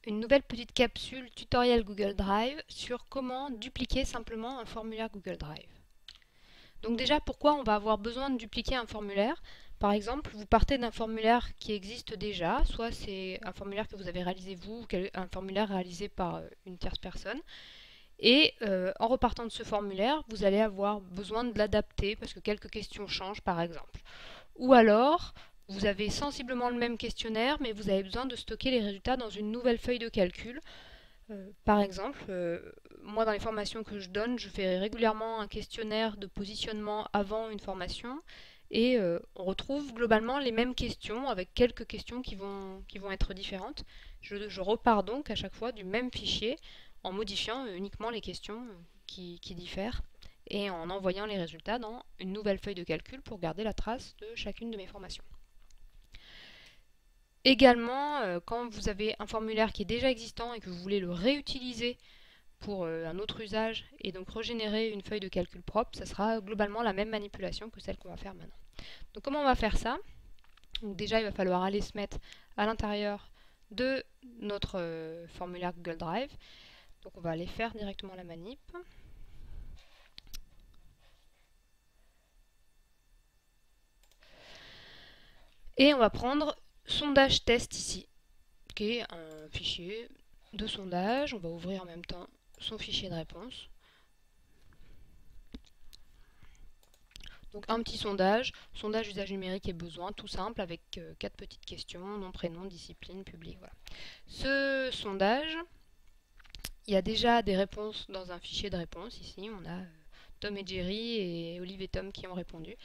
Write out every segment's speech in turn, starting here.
une nouvelle petite capsule tutoriel Google Drive sur comment dupliquer simplement un formulaire Google Drive. Donc déjà, pourquoi on va avoir besoin de dupliquer un formulaire? Par exemple, vous partez d'un formulaire qui existe déjà, soit c'est un formulaire que vous avez réalisé vous, ou un formulaire réalisé par une tierce personne. Et en repartant de ce formulaire, vous allez avoir besoin de l'adapter parce que quelques questions changent par exemple. Ou alors, vous avez sensiblement le même questionnaire, mais vous avez besoin de stocker les résultats dans une nouvelle feuille de calcul. Par exemple, moi dans les formations que je donne, je fais régulièrement un questionnaire de positionnement avant une formation et on retrouve globalement les mêmes questions avec quelques questions qui vont être différentes. Je repars donc à chaque fois du même fichier en modifiant uniquement les questions qui diffèrent et en envoyant les résultats dans une nouvelle feuille de calcul pour garder la trace de chacune de mes formations. Également, quand vous avez un formulaire qui est déjà existant et que vous voulez le réutiliser pour un autre usage et donc régénérer une feuille de calcul propre, ça sera globalement la même manipulation que celle qu'on va faire maintenant. Donc comment on va faire ça? Donc déjà, il va falloir aller se mettre à l'intérieur de notre formulaire Google Drive. Donc on va aller faire directement la manip. Et on va prendre sondage test ici, qui est un fichier de sondage. On va ouvrir en même temps son fichier de réponse. Donc un petit sondage usage numérique et besoin, tout simple, avec 4 petites questions, nom, prénom, discipline, public, voilà. Ce sondage, il y a déjà des réponses dans un fichier de réponse, ici on a Tom et Jerry et Olive et Tom qui ont répondu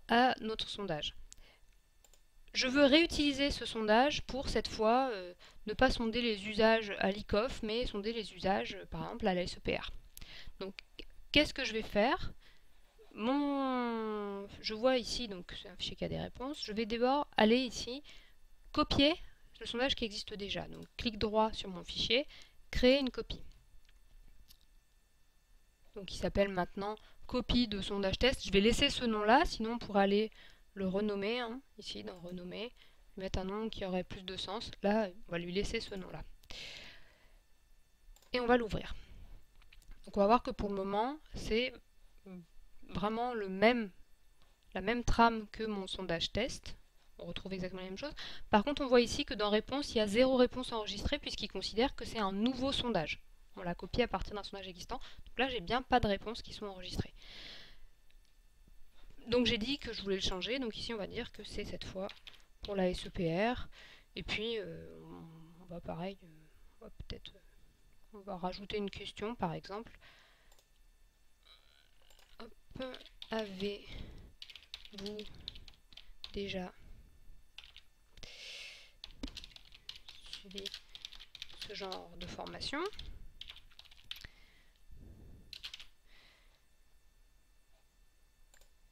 à notre sondage. Je veux réutiliser ce sondage pour cette fois ne pas sonder les usages à l'ICOF, mais sonder les usages par exemple à la SEPR. Donc qu'est-ce que je vais faire? Je vois ici, donc c'est un fichier qui a des réponses. Je vais d'abord aller ici, copier le sondage qui existe déjà. Donc clic droit sur mon fichier, créer une copie. Donc il s'appelle maintenant copie de sondage test. Je vais laisser ce nom-là, sinon on pourrait aller le renommer, hein, ici dans renommer, mettre un nom qui aurait plus de sens. Là, on va lui laisser ce nom-là. Et on va l'ouvrir. Donc on va voir que pour le moment, c'est vraiment la même trame que mon sondage test. On retrouve exactement la même chose. Par contre, on voit ici que dans réponse, il y a 0 réponse enregistrée puisqu'il considère que c'est un nouveau sondage. On l'a copié à partir d'un sondage existant. Donc là, j'ai bien pas de réponses qui sont enregistrées. Donc j'ai dit que je voulais le changer. Donc ici, on va dire que c'est cette fois pour la SEPR. Et puis, on va pareil, on va rajouter une question, par exemple. Hop, avez-vous déjà suivi ce genre de formation?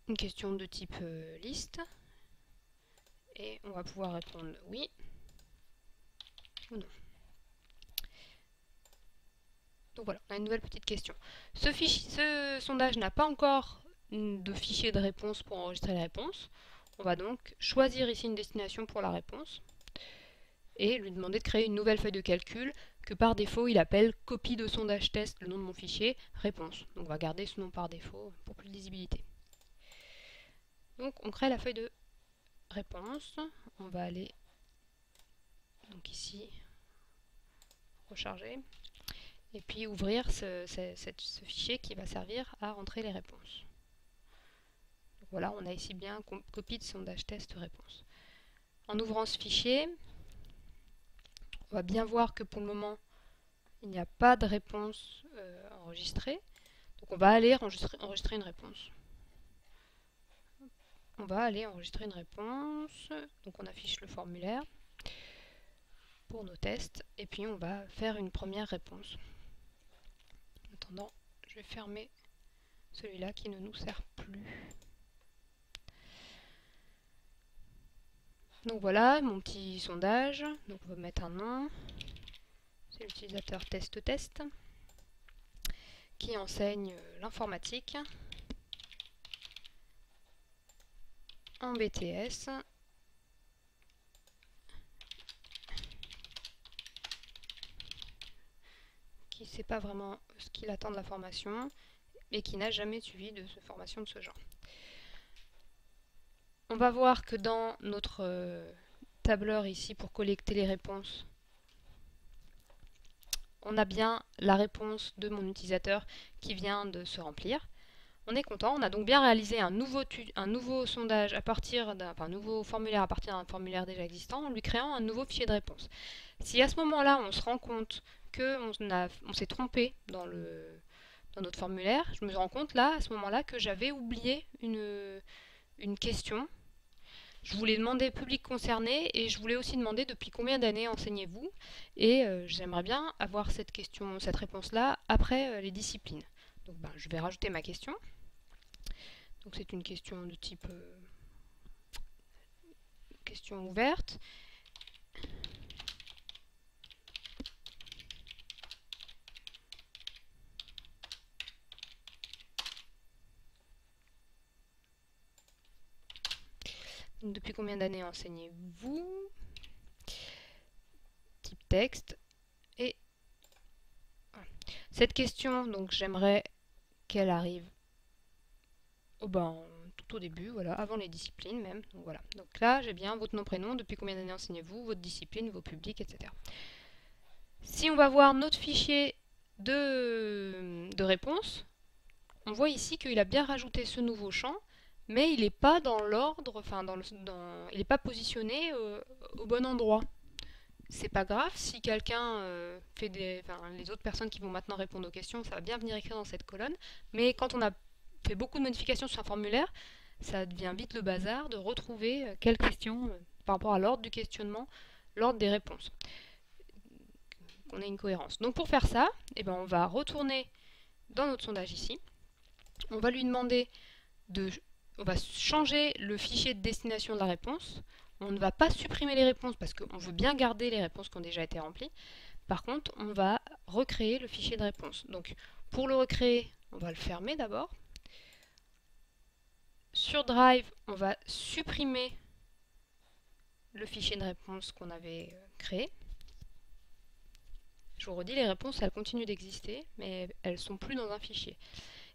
Une question de type liste. Et on va pouvoir répondre oui ou non. Donc voilà, on a une nouvelle petite question. Ce sondage n'a pas encore de fichier de réponse pour enregistrer les réponses. On va donc choisir ici une destination pour la réponse et lui demander de créer une nouvelle feuille de calcul que par défaut il appelle copie de sondage test, le nom de mon fichier, réponse. Donc on va garder ce nom par défaut pour plus de lisibilité. Donc on crée la feuille de réponse. On va aller donc ici recharger et puis ouvrir ce fichier qui va servir à rentrer les réponses. Donc voilà, on a ici bien copie de sondage test réponse. En ouvrant ce fichier, on va bien voir que pour le moment, il n'y a pas de réponse enregistrée. Donc on va aller enregistrer une réponse. On va aller enregistrer une réponse. Donc on affiche le formulaire pour nos tests. Et puis on va faire une première réponse. En attendant, je vais fermer celui-là qui ne nous sert plus. Donc voilà mon petit sondage. Donc on va mettre un nom. C'est l'utilisateur test qui enseigne l'informatique en BTS. qui ne sait pas vraiment ce qu'il attend de la formation et qui n'a jamais suivi de formation de ce genre. On va voir que dans notre tableur ici pour collecter les réponses, on a bien la réponse de mon utilisateur qui vient de se remplir. On est content, on a donc bien réalisé un nouveau sondage à partir d'un nouveau formulaire à partir d'un formulaire déjà existant en lui créant un nouveau fichier de réponse. Si à ce moment-là on se rend compte qu'on s'est trompé dans notre formulaire, je me rends compte là à ce moment-là que j'avais oublié une question. Je voulais demander public concerné et je voulais aussi demander depuis combien d'années enseignez-vous, et j'aimerais bien avoir cette réponse-là après les disciplines. Donc je vais rajouter ma question. Donc c'est une question de type question ouverte. Donc, depuis combien d'années enseignez-vous? Type texte. Et cette question, donc j'aimerais qu'elle arrive tout au début, voilà, avant les disciplines même. Donc voilà. Donc là, j'ai bien votre nom, prénom, depuis combien d'années enseignez-vous, votre discipline, vos publics, etc. Si on va voir notre fichier de réponse, on voit ici qu'il a bien rajouté ce nouveau champ, mais il n'est pas dans l'ordre, il n'est pas positionné au bon endroit. C'est pas grave si quelqu'un les autres personnes qui vont maintenant répondre aux questions, ça va bien venir écrire dans cette colonne, mais quand on a fait beaucoup de modifications sur un formulaire, ça devient vite le bazar de retrouver quelle question par rapport à l'ordre du questionnement, l'ordre des réponses. On ait une cohérence. Donc pour faire ça, on va retourner dans notre sondage ici. On va lui demander on va changer le fichier de destination de la réponse. On ne va pas supprimer les réponses parce qu'on veut bien garder les réponses qui ont déjà été remplies. Par contre, on va recréer le fichier de réponse. Donc pour le recréer, on va le fermer d'abord. Sur Drive, on va supprimer le fichier de réponse qu'on avait créé. Je vous redis, les réponses, elles continuent d'exister, mais elles ne sont plus dans un fichier.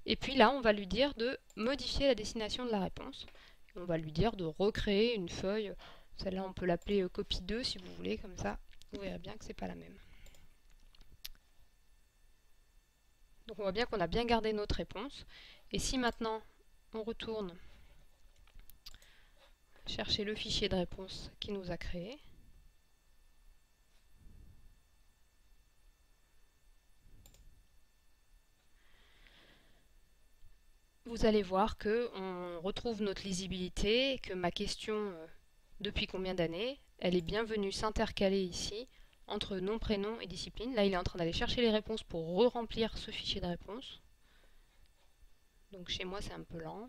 Et puis là, on va lui dire de modifier la destination de la réponse. On va lui dire de recréer une feuille. Celle-là, on peut l'appeler copie 2 si vous voulez, comme ça. Vous verrez bien que ce n'est pas la même. Donc on voit bien qu'on a bien gardé notre réponse. Et si maintenant, on retourne chercher le fichier de réponse qui nous a créé, vous allez voir qu'on retrouve notre lisibilité, que ma question depuis combien d'années, elle est bien venue s'intercaler ici entre nom, prénom et discipline. Là, il est en train d'aller chercher les réponses pour re-remplir ce fichier de réponse. Donc chez moi, c'est un peu lent.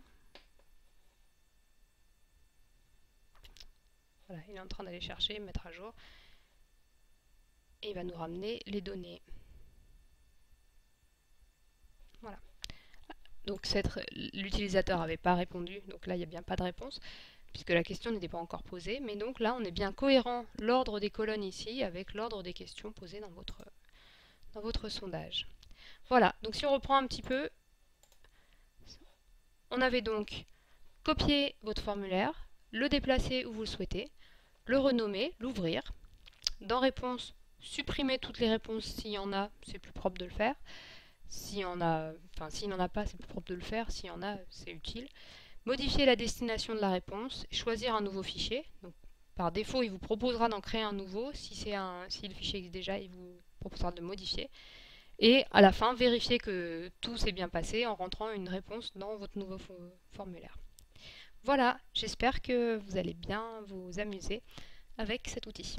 Voilà, il est en train d'aller chercher, mettre à jour. Et il va nous ramener les données. Voilà. Donc l'utilisateur n'avait pas répondu, donc là il n'y a bien pas de réponse, puisque la question n'était pas encore posée. Mais donc là on est bien cohérent l'ordre des colonnes ici avec l'ordre des questions posées dans votre sondage. Voilà, donc si on reprend un petit peu, on avait donc copié votre formulaire, le déplacer où vous le souhaitez, le renommer, l'ouvrir. Dans réponse, supprimer toutes les réponses s'il y en a, c'est plus propre de le faire. S'il n'en a pas, c'est plus propre de le faire. S'il y en a, c'est utile. Modifier la destination de la réponse, choisir un nouveau fichier. Donc, par défaut, il vous proposera d'en créer un nouveau. Si le fichier existe déjà, il vous proposera de modifier. Et à la fin, vérifier que tout s'est bien passé en rentrant une réponse dans votre nouveau formulaire. Voilà, j'espère que vous allez bien vous amuser avec cet outil.